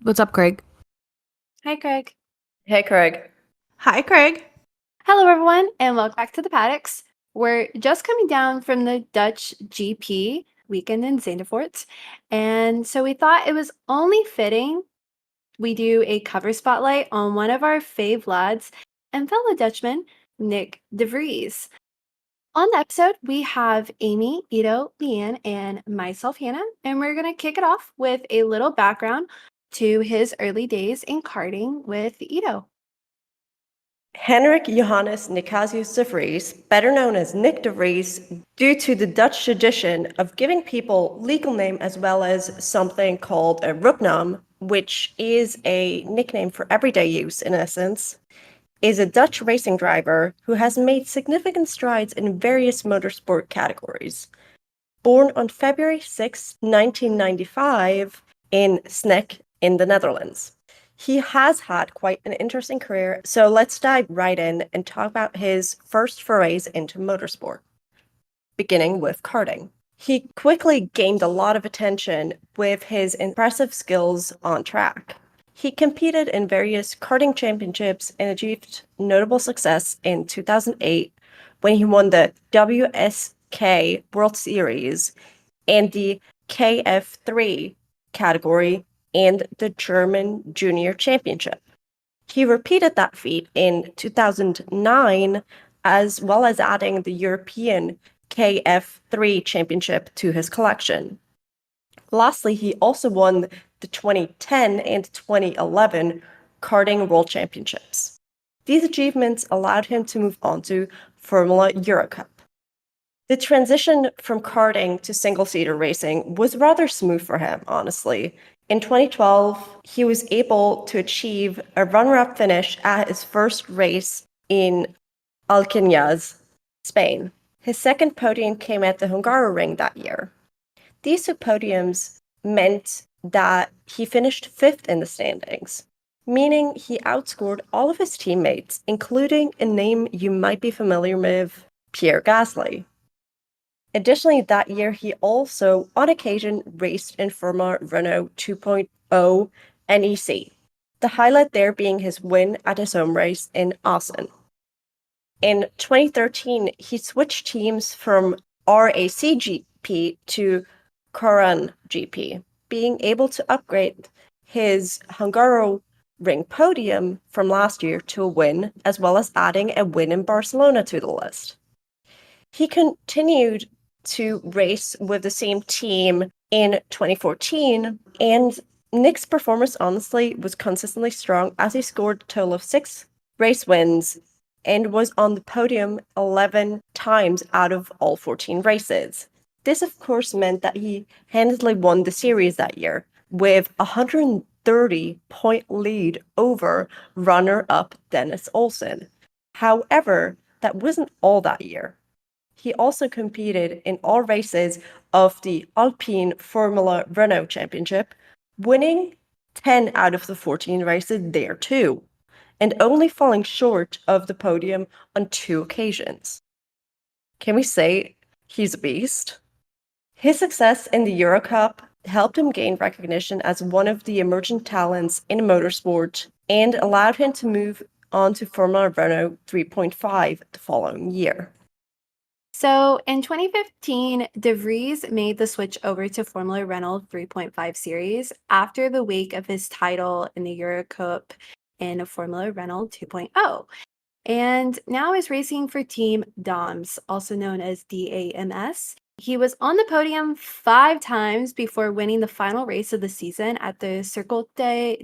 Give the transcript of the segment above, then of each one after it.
What's up, Craig? Hi, Craig. Hey, Craig. Hi, Craig. Hello, everyone, and welcome back to the Paddocks. We're just coming down from the Dutch GP weekend in Zandvoort, and so we thought it was only fitting we do a cover spotlight on one of our fave lads and fellow Dutchman, Nyck De Vries. On the episode, we have Amy, Ito, LeAnne, and myself, Hannah, and we're going to kick it off with a little background to his early days in karting with Ito. Henrik Johannes Nicasius de Vries, better known as Nyck De Vries, due to the Dutch tradition of giving people legal name as well as something called a roepnaam, which is a nickname for everyday use in essence, is a Dutch racing driver who has made significant strides in various motorsport categories. Born on February 6, 1995, in Sneek in the Netherlands. He has had quite an interesting career, so let's dive right in and talk about his first forays into motorsport, beginning with karting. He quickly gained a lot of attention with his impressive skills on track. He competed in various karting championships and achieved notable success in 2008 when he won the WSK World Series and the KF3 category and the German Junior Championship. He repeated that feat in 2009, as well as adding the European KF3 Championship to his collection. Lastly, he also won the 2010 and 2011 Karting World Championships. These achievements allowed him to move on to Formula Eurocup. The transition from karting to single-seater racing was rather smooth for him, honestly. In 2012, he was able to achieve a runner-up finish at his first race in Alcañaz, Spain. His second podium came at the Hungaroring that year. These two podiums meant that he finished fifth in the standings, meaning he outscored all of his teammates, including a name you might be familiar with, Pierre Gasly. Additionally, that year he also, on occasion, raced in Formula Renault 2.0 NEC, the highlight there being his win at his home race in Assen. In 2013, he switched teams from RAC GP to Koran GP, being able to upgrade his Hungaroring podium from last year to a win, as well as adding a win in Barcelona to the list. He continued to race with the same team in 2014, and Nyck's performance honestly was consistently strong as he scored a total of 6 race wins and was on the podium 11 times out of all 14 races. This, of course, meant that he handily won the series that year with a 130-point lead over runner-up Dennis Olsen. However, that wasn't all that year. He also competed in all races of the Alpine Formula Renault Championship, winning 10 out of the 14 races there too, and only falling short of the podium on 2 occasions. Can we say he's a beast? His success in the Eurocup helped him gain recognition as one of the emerging talents in motorsport and allowed him to move on to Formula Renault 3.5 the following year. So in 2015, De Vries made the switch over to Formula Renault 3.5 series after the wake of his title in the Eurocup in Formula Renault 2.0. And now is racing for Team DAMS, also known as DAMS. He was on the podium 5 times before winning the final race of the season at the Circuit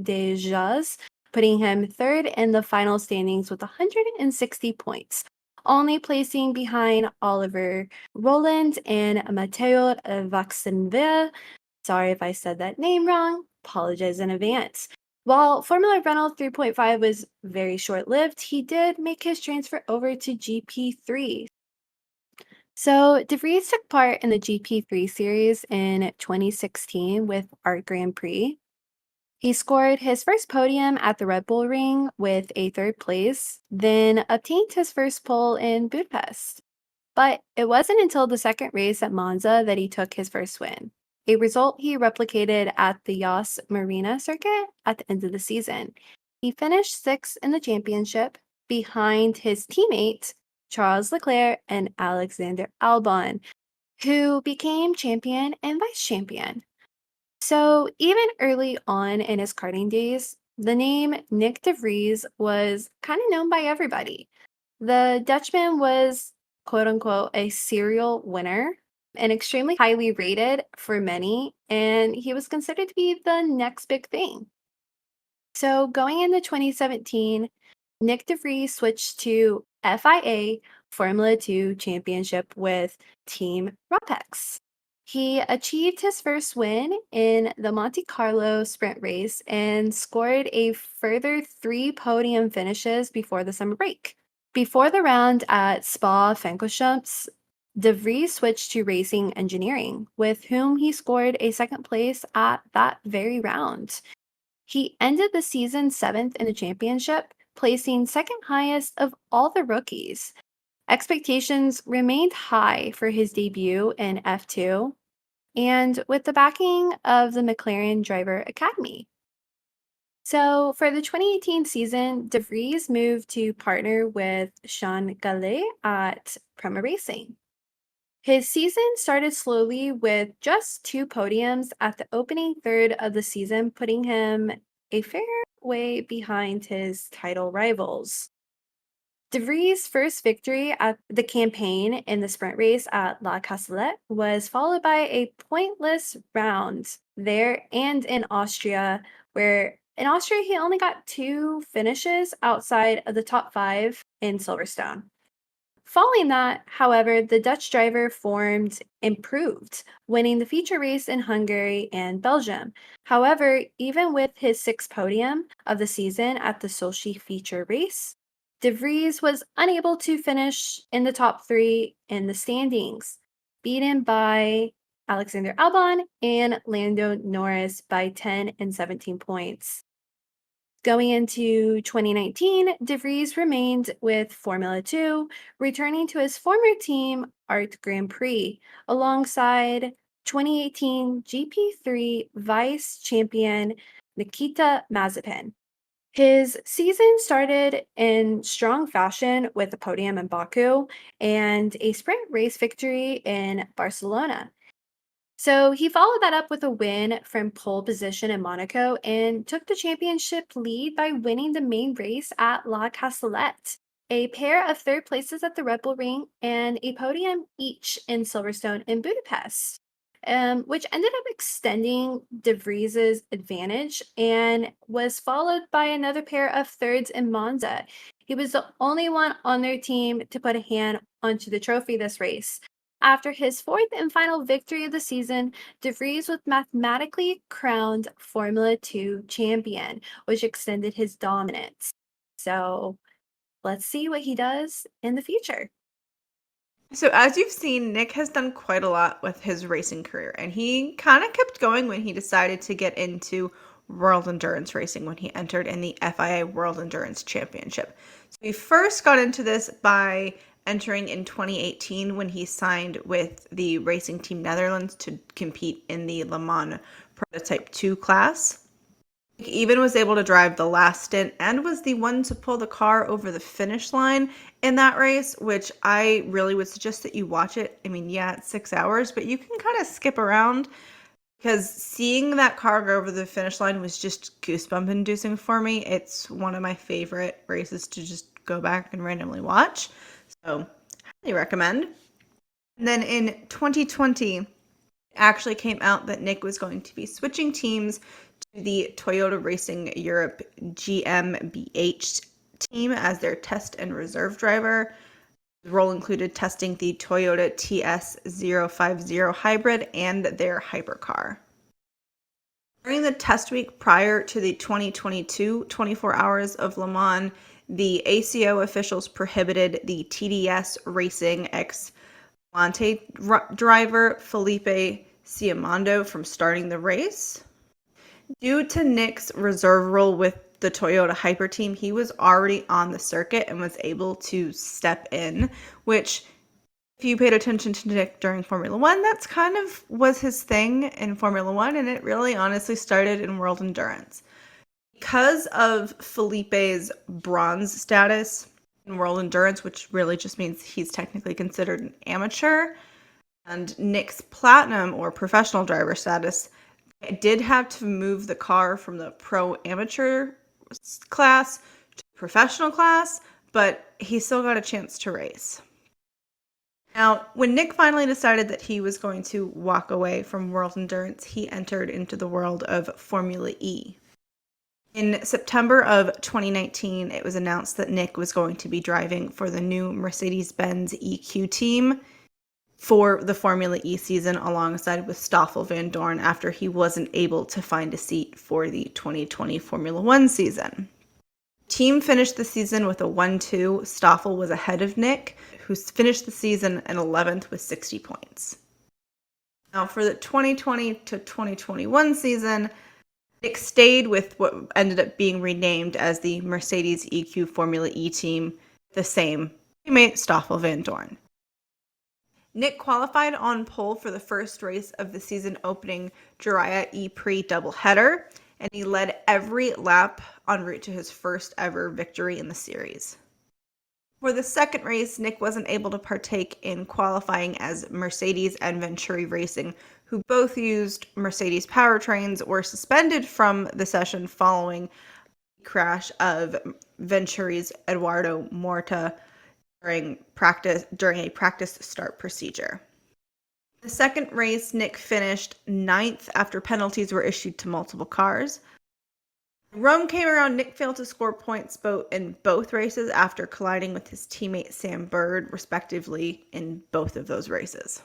des Jeux, putting him third in the final standings with 160 points, only placing behind Oliver Roland and Matteo Vaxenville. Sorry if I said that name wrong. Apologize in advance. While Formula Renault 3.5 was very short-lived, he did make his transfer over to GP3. So De Vries took part in the GP3 series in 2016 with Art Grand Prix. He scored his first podium at the Red Bull Ring with a 3rd place, then obtained his first pole in Budapest. But it wasn't until the second race at Monza that he took his first win. a result he replicated at the Yas Marina circuit at the end of the season. He finished sixth in the championship behind his teammates Charles Leclerc and Alexander Albon, who became champion and vice champion. So, even early on in his karting days, the name Nyck De Vries was kind of known by everybody. The Dutchman was, quote unquote, a serial winner and extremely highly rated for many, and he was considered to be the next big thing. So, going into 2017, Nyck De Vries switched to FIA Formula 2 Championship with Team Rapex. He achieved his first win in the Monte Carlo sprint race and scored a further 3 podium finishes before the summer break. Before the round at Spa-Francorchamps, De Vries switched to racing engineering, with whom he scored a second place at that very round. He ended the season seventh in the championship, placing second highest of all the rookies. Expectations remained high for his debut in F2, and with the backing of the McLaren Driver Academy. So, for the 2018 season, De Vries moved to partner with Sean Gallet at Prema Racing. His season started slowly with just 2 podiums at the opening third of the season, putting him a fair way behind his title rivals. De Vries' first victory at the campaign in the sprint race at La Castellette was followed by a pointless round there and in Austria, where in Austria he only got 2 finishes outside of the top 5 in Silverstone. Following that, however, the Dutch driver formed improved, winning the feature race in Hungary and Belgium. However, even with his sixth podium of the season at the Sochi feature race, De Vries was unable to finish in the top 3 in the standings, beaten by Alexander Albon and Lando Norris by 10 and 17 points. Going into 2019, De Vries remained with Formula 2, returning to his former team, Art Grand Prix, alongside 2018 GP3 vice champion Nikita Mazepin. His season started in strong fashion with a podium in Baku and a sprint race victory in Barcelona. So he followed that up with a win from pole position in Monaco and took the championship lead by winning the main race at La Castellette, a pair of third places at the Red Bull Ring, and a podium each in Silverstone and Budapest, which ended up extending De Vries's advantage and was followed by another pair of thirds in Monza. He was the only one on their team to put a hand onto the trophy this race. After his fourth and final victory of the season, De Vries was mathematically crowned Formula 2 champion, which extended his dominance. So let's see what he does in the future. So as you've seen, Nyck has done quite a lot with his racing career, and he kind of kept going when he decided to get into World Endurance racing when he entered in the FIA World Endurance Championship. So he first got into this by entering in 2018 when he signed with the Racing Team Netherlands to compete in the Le Mans Prototype 2 class. He even was able to drive the last stint and was the one to pull the car over the finish line in that race, which I really would suggest that you watch it. I mean, yeah, it's 6 hours, but you can kind of skip around because seeing that car go over the finish line was just goosebump inducing for me. It's one of my favorite races to just go back and randomly watch. So, highly recommend. And then in 2020, it actually came out that Nyck was going to be switching teams to the Toyota Racing Europe GmbH team as their test and reserve driver. The role included testing the Toyota TS050 hybrid and their hypercar. During the test week prior to the 2022 24 Hours of Le Mans, the ACO officials prohibited the TDS Racing ex-Volante driver Felipe Siamondo from starting the race. Due to Nyck's reserve role with the Toyota Hyper team, he was already on the circuit and was able to step in, which If you paid attention to Nick during Formula One, that's kind of was his thing in Formula One, and it really honestly started in World Endurance. Because of Felipe's bronze status in World Endurance, which really just means he's technically considered an amateur, and Nick's platinum or professional driver status, it did have to move the car from the pro amateur class to professional class, but he still got a chance to race. Now, when Nick finally decided that he was going to walk away from World Endurance, he entered into the world of Formula E. In September of 2019, it was announced that Nick was going to be driving for the new Mercedes-Benz EQ team for the Formula E season alongside with Stoffel Van Dorn after he wasn't able to find a seat for the 2020 Formula One season. Team finished the season with a 1-2. Stoffel was ahead of Nick, who finished the season in 11th with 60 points. Now for the 2020 to 2021 season, Nick stayed with what ended up being renamed as the Mercedes EQ Formula E team, the same teammate Stoffel Van Dorn. Nick qualified on pole for the first race of the season opening Jiraiya E-Prix doubleheader, and he led every lap en route to his first ever victory in the series. For the second race, Nick wasn't able to partake in qualifying as Mercedes and Venturi Racing, who both used Mercedes powertrains, were suspended from the session following the crash of Venturi's Eduardo Morta during a practice start procedure. The second race, Nick finished 9th after penalties were issued to multiple cars. Rome came around. Nick failed to score points in both races after colliding with his teammate Sam Bird, respectively, in both of those races.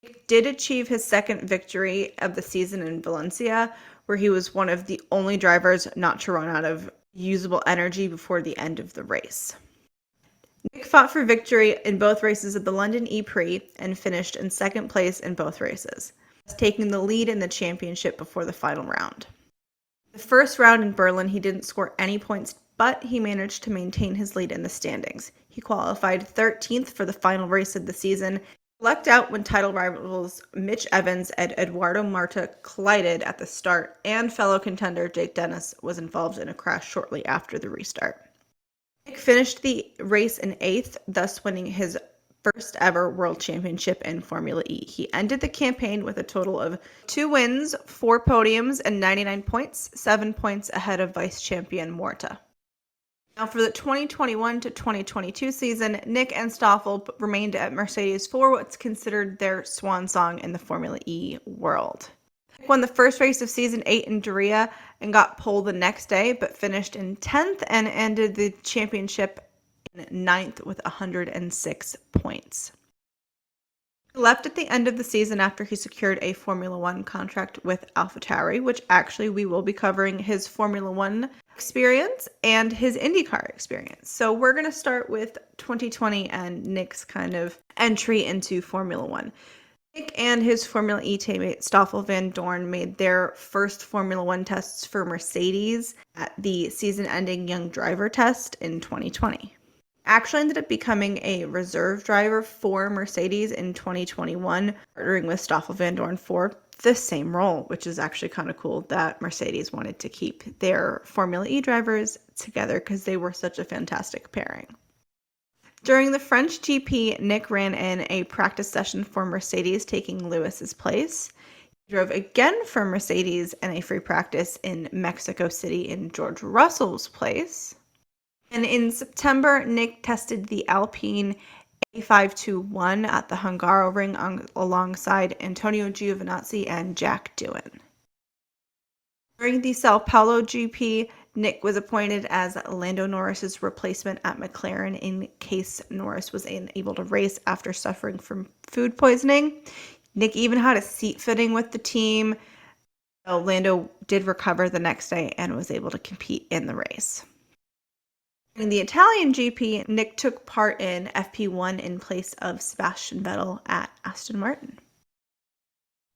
Nick did achieve his second victory of the season in Valencia, where he was one of the only drivers not to run out of usable energy before the end of the race. Nick fought for victory in both races of the London E-Prix and finished in second place in both races, taking the lead in the championship before the final round. The first round in Berlin, he didn't score any points, but he managed to maintain his lead in the standings. He qualified 13th for the final race of the season, lucked out when title rivals Mitch Evans and Eduardo Morta collided at the start, and fellow contender Jake Dennis was involved in a crash shortly after the restart. Nick finished the race in 8th, thus winning his first ever world championship in Formula E. He ended the campaign with a total of 2 wins, 4 podiums, and 99 points, 7 points ahead of vice champion Morta. Now for the 2021 to 2022 season, Nick and Stoffel remained at Mercedes for what's considered their swan song in the Formula E world. Nick won the first race of season 8 in Diriyah and got pole the next day, but finished in 10th and ended the championship in 9th with 106 points. He left at the end of the season after he secured a Formula One contract with AlphaTauri, which actually we will be covering his Formula One experience and his IndyCar experience. So we're going to start with 2020 and Nick's kind of entry into Formula One. Nick and his Formula E teammate Stoffel Van Dorn made their first Formula One tests for Mercedes at the season-ending Young Driver Test in 2020. Actually ended up becoming a reserve driver for Mercedes in 2021, partnering with Stoffel Van Dorn for the same role, which is actually kind of cool that Mercedes wanted to keep their Formula E drivers together because they were such a fantastic pairing. During the French GP, Nick ran in a practice session for Mercedes, taking Lewis's place. He drove again for Mercedes in a free practice in Mexico City in George Russell's place. And in September, Nick tested the Alpine A521 at the Hungaroring alongside Antonio Giovinazzi and Jack Doohan. During the Sao Paulo GP, Nick was appointed as Lando Norris's replacement at McLaren in case Norris was unable to race after suffering from food poisoning. Nick even had a seat fitting with the team. Lando did recover the next day and was able to compete in the race. In the Italian GP, Nick took part in FP1 in place of Sebastian Vettel at Aston Martin.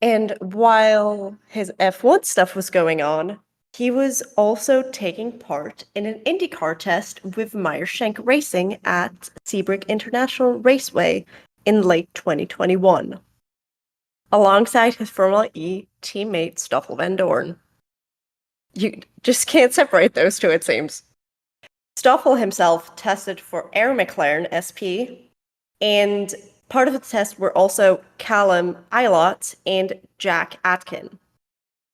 And while his F1 stuff was going on, he was also taking part in an IndyCar test with Meyershank Racing at Seabrook International Raceway in late 2021, alongside his Formula E teammate Stoffel van Dorn. You just can't separate those two, it seems. Stoffel himself tested for Air McLaren SP, and part of the test were also Callum Ilott and Jack Atkin.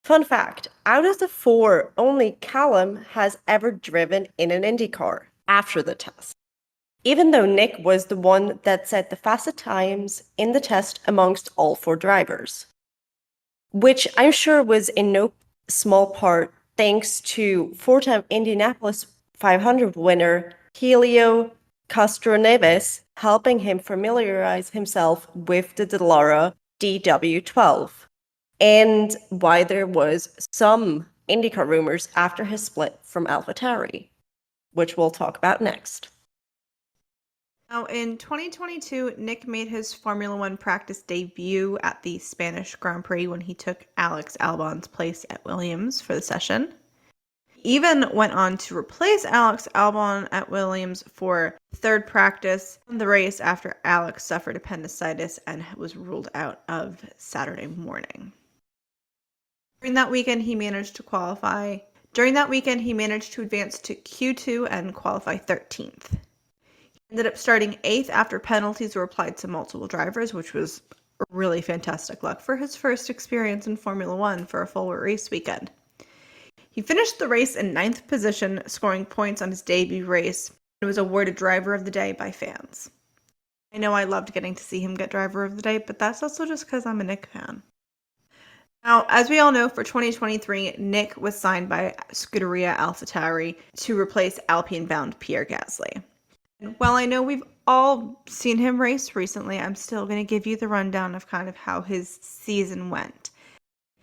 Fun fact, out of the four, only Callum has ever driven in an Indy car after the test, even though Nyck was the one that set the fastest times in the test amongst all four drivers, which I'm sure was in no small part thanks to four-time Indianapolis 500 winner Helio Castroneves helping him familiarize himself with the Dallara DW12, and why there was some IndyCar rumors after his split from AlphaTauri, which we'll talk about next. Now, in 2022, Nyck made his Formula One practice debut at the Spanish Grand Prix when he took Alex Albon's place at Williams for the session. He even went on to replace Alex Albon at Williams for third practice in the race after Alex suffered appendicitis and was ruled out of Saturday morning. During that weekend, he managed to advance to Q2 and qualify 13th. Ended up starting 8th after penalties were applied to multiple drivers, which was really fantastic luck for his first experience in Formula One for a full race weekend. He finished the race in 9th position, scoring points on his debut race, and was awarded Driver of the Day by fans. I know I loved getting to see him get Driver of the Day, but that's also just because I'm a Nyck fan. Now, as we all know, for 2023, Nyck was signed by Scuderia AlphaTauri to replace Alpine-bound Pierre Gasly. While I know we've all seen him race recently, I'm still going to give you the rundown of kind of how his season went.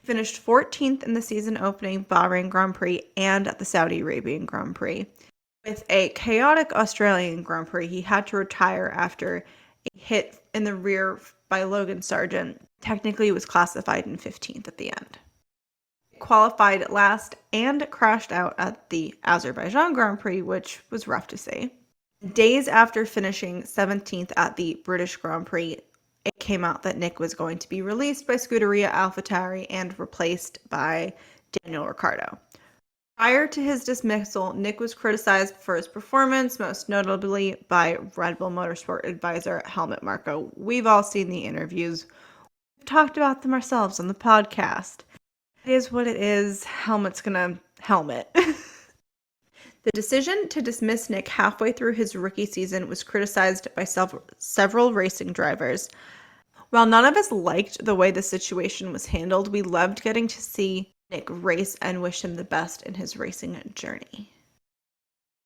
He finished 14th in the season opening Bahrain Grand Prix and at the Saudi Arabian Grand Prix. With a chaotic Australian Grand Prix, he had to retire after a hit in the rear by Logan Sargent. Technically, was classified in 15th at the end. He qualified last and crashed out at the Azerbaijan Grand Prix, which was rough to see. Days after finishing 17th at the British Grand Prix, it came out that Nyck was going to be released by Scuderia AlphaTauri and replaced by Daniel Ricciardo. Prior to his dismissal, Nyck was criticized for his performance, most notably by Red Bull Motorsport advisor Helmut Marko. We've all seen the interviews. We've talked about them ourselves on the podcast. It is what it is. Helmut's gonna helmet. The decision to dismiss Nyck halfway through his rookie season was criticized by several racing drivers. While none of us liked the way the situation was handled, we loved getting to see Nyck race and wish him the best in his racing journey.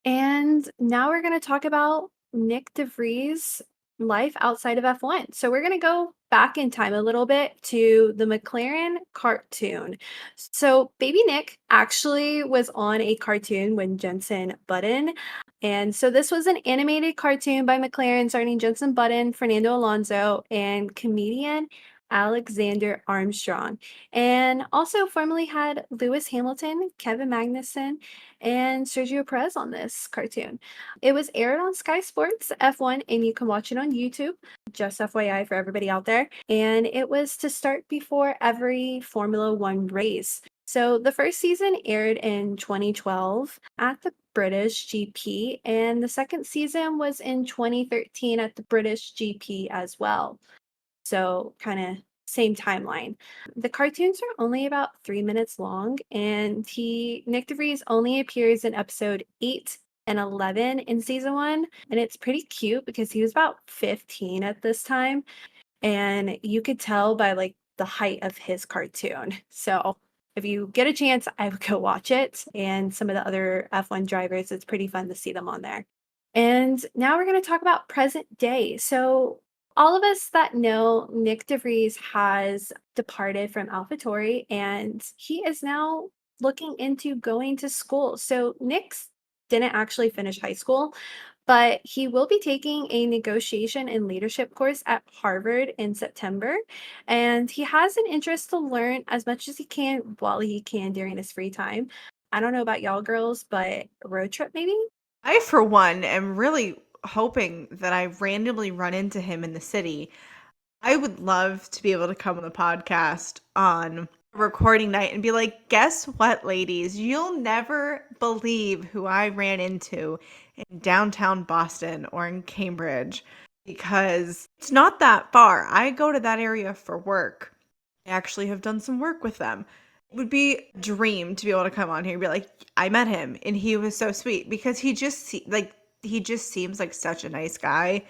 And now we're going to talk about Nyck De Vries' life outside of F1. So we're going to go back in time a little bit to the McLaren cartoon. So Baby Nyck actually was on a cartoon when Jenson Button. And so this was an animated cartoon by McLaren starring Jenson Button, Fernando Alonso, and comedian Alexander Armstrong. And also formerly had Lewis Hamilton, Kevin Magnussen, and Sergio Perez on this cartoon. It was aired on Sky Sports F1, and you can watch it on YouTube, just FYI for everybody out there. And it was to start before every Formula One race. So the first season aired in 2012 at the British GP, and the second season was in 2013 at the British GP as well. So kind of same timeline. The cartoons are only about 3 minutes long, and Nyck De Vries only appears in episode 8 and 11 in season 1, and it's pretty cute because he was about 15 at this time, and you could tell by like the height of his cartoon. So if you get a chance, I would go watch it, and some of the other F1 drivers, it's pretty fun to see them on there. And now we're going to talk about present day. So all of us that know Nyck De Vries has departed from AlphaTauri, and he is now looking into going to school. So Nyck didn't actually finish high school, but he will be taking a negotiation and leadership course at Harvard in September. And he has an interest to learn as much as he can while he can during his free time. I don't know about y'all girls, but road trip maybe? I, for one, am really hoping that I randomly run into him in the city. I would love to be able to come on the podcast on recording night and be like, guess what, ladies? You'll never believe who I ran into in downtown Boston or in Cambridge because it's not that far. I go to that area for work. I actually have done some work with them. It would be a dream to be able to come on here and be like, I met him and he was so sweet because he just seems like such a nice guy.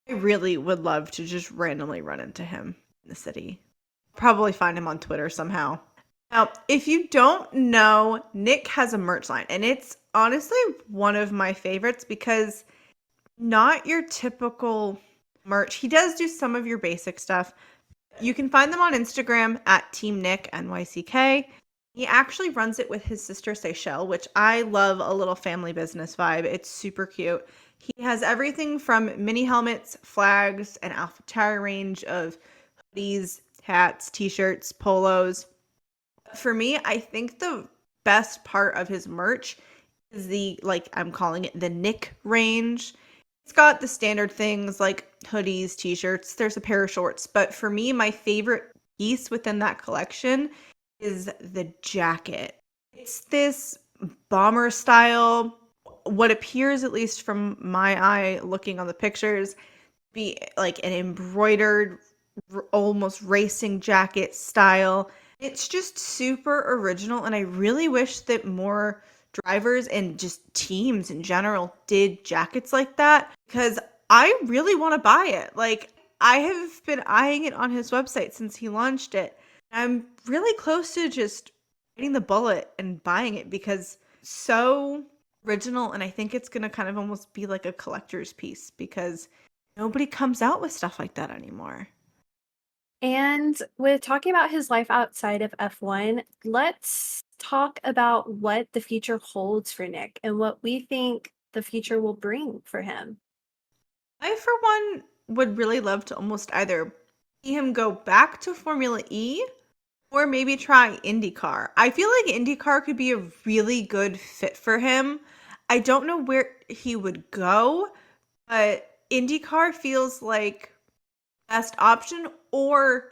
I really would love to just randomly run into him in the city. Probably find him on Twitter somehow. Now, if you don't know, Nyck has a merch line, and it's honestly one of my favorites because not your typical merch. He does do some of your basic stuff. You can find them on Instagram at Team Nyck NYCK. He actually runs it with his sister Seychelle, which I love a little family business vibe. It's super cute. He has everything from mini helmets, flags, an alpha range of hoodies, hats, t-shirts, polos. For me, I think the best part of his merch is the, like, I'm calling it the Nyck range. It's got the standard things like hoodies, t-shirts, there's a pair of shorts, but for me, my favorite piece within that collection is the jacket. It's this bomber style, what appears, at least from my eye looking on the pictures, be like an embroidered, almost racing jacket style. It's just super original, and I really wish that more drivers and just teams in general did jackets like that because I really want to buy it. Like, I have been eyeing it on his website since he launched it. I'm really close to just biting the bullet and buying it because it's so original, and I think it's going to kind of almost be like a collector's piece because nobody comes out with stuff like that anymore. And with talking about his life outside of F1, let's talk about what the future holds for Nyck and what we think the future will bring for him. I, for one, would really love to almost either see him go back to Formula E or maybe try IndyCar. I feel like IndyCar could be a really good fit for him. I don't know where he would go, but IndyCar feels like best option, or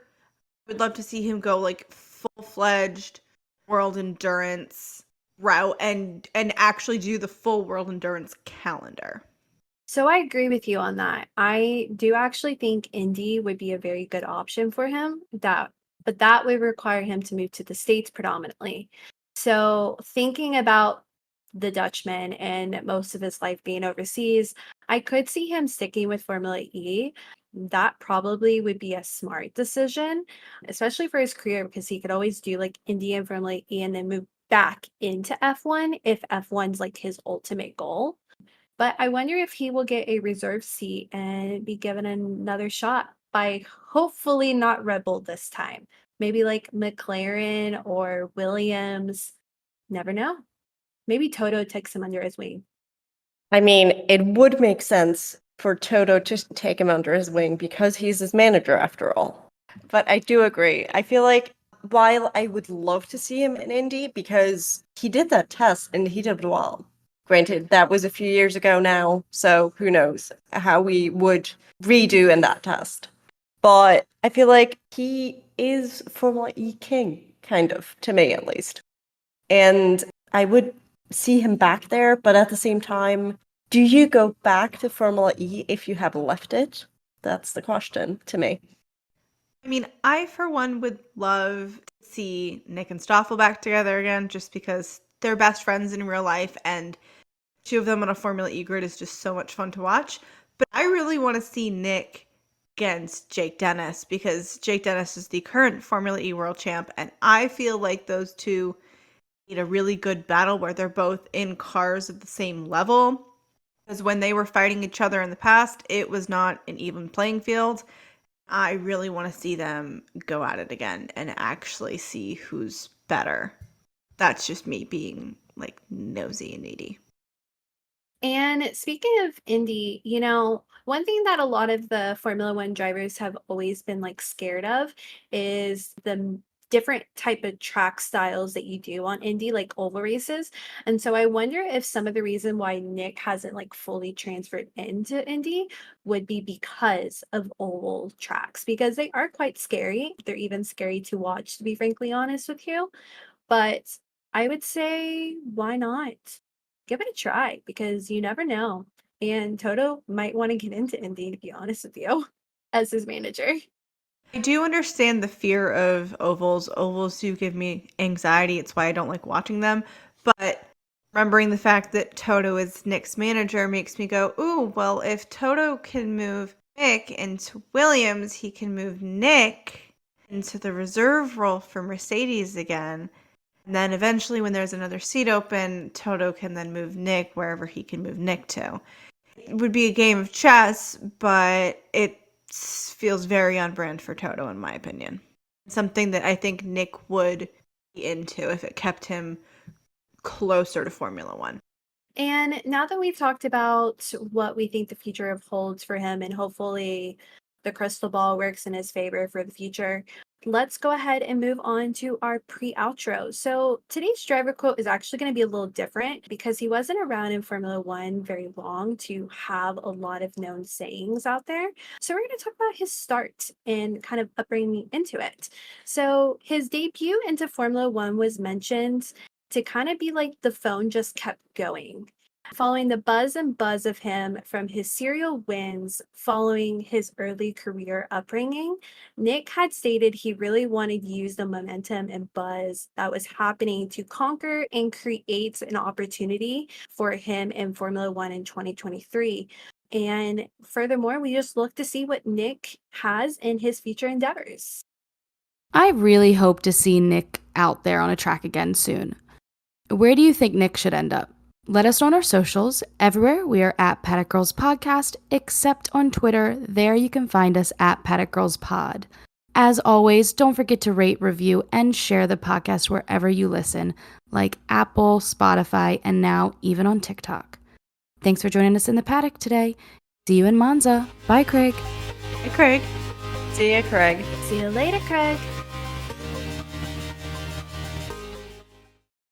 I would love to see him go like full-fledged world endurance route and actually do the full world endurance calendar. So I agree with you on that. I do actually think Indy would be a very good option for him. But that would require him to move to the States predominantly. So thinking about the Dutchman and most of his life being overseas, I could see him sticking with Formula E. That probably would be a smart decision, especially for his career, because he could always do like Indy and Formula E and then move back into F1 if F1's like his ultimate goal. But I wonder if he will get a reserve seat and be given another shot by hopefully not Red Bull this time. Maybe like McLaren or Williams. Never know. Maybe Toto takes him under his wing. I mean, it would make sense for Toto to take him under his wing because he's his manager after all. But I do agree. I feel like while I would love to see him in Indy because he did that test and he did well. Granted, that was a few years ago now, so who knows how we would redo in that test. But I feel like he is Formula E king, kind of, to me at least. And I would see him back there, but at the same time, do you go back to Formula E if you have left it? That's the question to me. I mean, I for one would love to see Nick and Stoffel back together again just because they're best friends in real life and two of them on a Formula E grid is just so much fun to watch. But I really want to see Nick against Jake Dennis because Jake Dennis is the current Formula E world champ, and I feel like those two need a really good battle where they're both in cars at the same level. Because when they were fighting each other in the past, it was not an even playing field. I really want to see them go at it again and actually see who's better. That's just me being like nosy and needy. And speaking of Indy, one thing that a lot of the Formula One drivers have always been like scared of is the different type of track styles that you do on Indy, like oval races. And so I wonder if some of the reason why Nyck hasn't like fully transferred into Indy would be because of oval tracks, because they are quite scary. They're even scary to watch, to be frankly honest with you. But I would say, why not? Give it a try because you never know. And Toto might want to get into Indy, to be honest with you, as his manager. I do understand the fear of ovals. Ovals do give me anxiety. It's why I don't like watching them. But remembering the fact that Toto is Nick's manager makes me go, ooh, well, if Toto can move Nick into Williams, he can move Nick into the reserve role for Mercedes again. And then eventually, when there's another seat open, Toto can then move Nick wherever he can move Nick to. It would be a game of chess, but it feels very on brand for Toto, in my opinion. Something that I think Nick would be into if it kept him closer to Formula One. And now that we've talked about what we think the future holds for him, and hopefully the crystal ball works in his favor for the future, let's go ahead and move on to our pre-outro. So today's driver quote is actually going to be a little different because he wasn't around in Formula One very long to have a lot of known sayings out there. So we're going to talk about his start and kind of upbringing into it. So his debut into Formula One was mentioned to kind of be like the phone just kept going. Following the buzz and buzz of him from his serial wins following his early career upbringing, Nyck had stated he really wanted to use the momentum and buzz that was happening to conquer and create an opportunity for him in Formula One in 2023. And furthermore, we just look to see what Nyck has in his future endeavors. I really hope to see Nyck out there on a track again soon. Where do you think Nyck should end up? Let us know on our socials. Everywhere we are at Paddock Girls Podcast, except on Twitter. There you can find us at Paddock Girls Pod. As always, don't forget to rate, review, and share the podcast wherever you listen, like Apple, Spotify, and now even on TikTok. Thanks for joining us in the paddock today. See you in Monza. Bye, Craig. Hey, Craig. See ya, Craig. See you later, Craig.